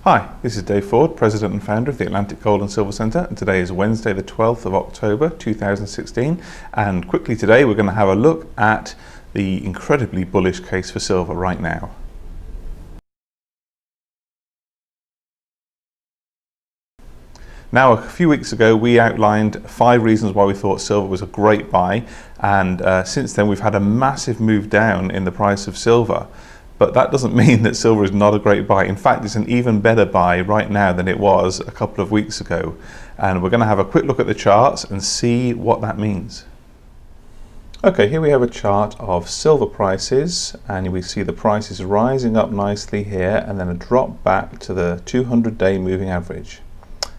Hi, this is Dave Ford, President and Founder of the Atlantic Gold and Silver Centre, and today is Wednesday the 12th of October 2016, and quickly today we're going to have a look at the incredibly bullish case for silver right now. Now, a few weeks ago we outlined 5 reasons why we thought silver was a great buy, and since then we've had a massive move down in the price of silver. But that doesn't mean that silver is not a great buy. In fact, it's an even better buy right now than it was a couple of weeks ago. And we're going to have a quick look at the charts and see what that means. Okay, here we have a chart of silver prices, and we see the prices rising up nicely here and then a drop back to the 200-day moving average.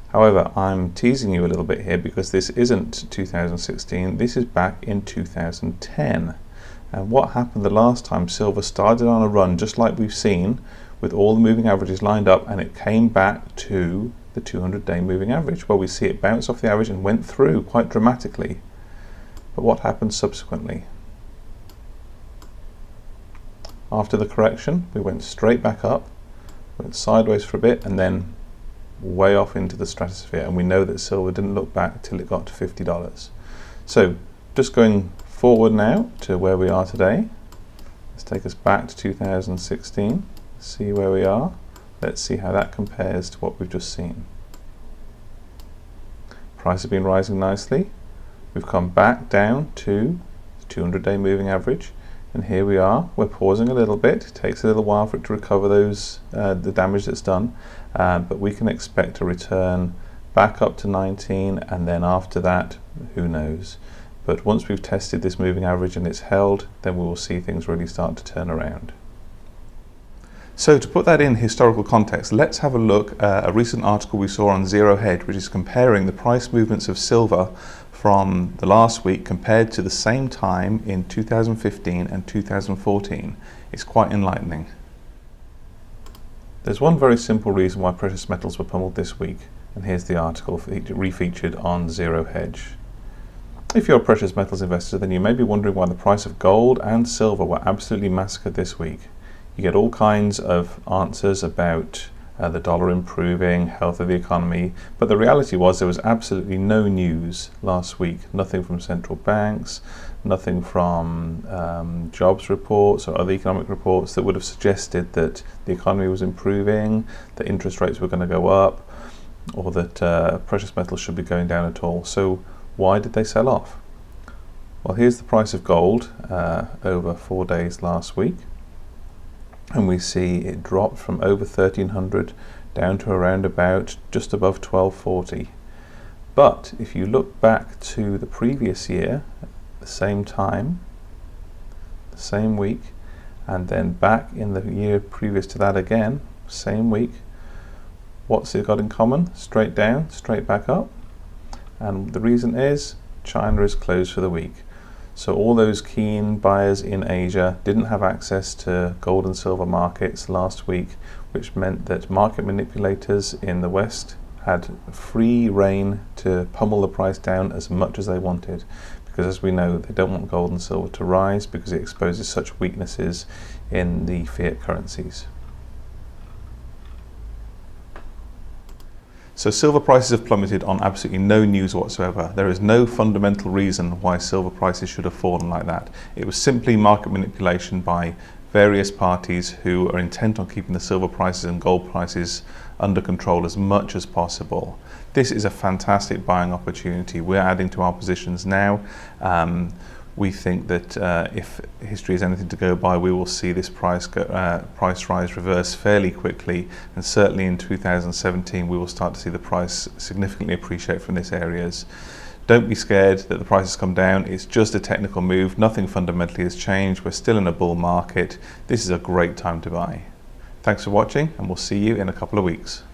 However, I'm teasing you a little bit here because this isn't 2016, this is back in 2010. And what happened the last time silver started on a run, just like we've seen, with all the moving averages lined up, and it came back to the 200-day moving average. Well, we see it bounce off the average and went through quite dramatically. But what happened subsequently? After the correction, we went straight back up, went sideways for a bit, and then way off into the stratosphere. And we know that silver didn't look back till it got to $50. So, just going forward now to where we are today. Let's take us back to 2016, see where we are. Let's see how that compares to what we've just seen. Price has been rising nicely. We've come back down to the 200-day moving average, and here we are. We're pausing a little bit. It takes a little while for it to recover those the damage that's done, but we can expect a return back up to 19, and then after that, who knows. But once we've tested this moving average and it's held, then we will see things really start to turn around. So to put that in historical context, let's have a look at a recent article we saw on Zero Hedge, which is comparing the price movements of silver from the last week compared to the same time in 2015 and 2014. It's quite enlightening. There's one very simple reason why precious metals were pummeled this week, and here's the article refeatured on Zero Hedge. If you're a precious metals investor, then you may be wondering why the price of gold and silver were absolutely massacred this week. You get all kinds of answers about the dollar improving, health of the economy, but the reality was there was absolutely no news last week. Nothing from central banks, nothing from jobs reports or other economic reports that would have suggested that the economy was improving, that interest rates were going to go up, or that precious metals should be going down at all. So why did they sell off? Well, here's the price of gold over 4 days last week, and we see it dropped from over 1300 down to around about just above 1240. But if you look back to the previous year, the same time, the same week, and then back in the year previous to that again, same week, what's it got in common? Straight down, straight back up. And the reason is China is closed for the week. So all those keen buyers in Asia didn't have access to gold and silver markets last week, which meant that market manipulators in the West had free rein to pummel the price down as much as they wanted. Because as we know, they don't want gold and silver to rise because it exposes such weaknesses in the fiat currencies. So silver prices have plummeted on absolutely no news whatsoever. There is no fundamental reason why silver prices should have fallen like that. It was simply market manipulation by various parties who are intent on keeping the silver prices and gold prices under control as much as possible. This is a fantastic buying opportunity. We're adding to our positions now. We think that if history is anything to go by, we will see this price rise reverse fairly quickly, and certainly in 2017 we will start to see the price significantly appreciate from these areas. Don't be scared that the prices come down. It's just a technical move. Nothing fundamentally has changed. We're still in a bull market. This is a great time to buy. Thanks for watching, and we'll see you in a couple of weeks.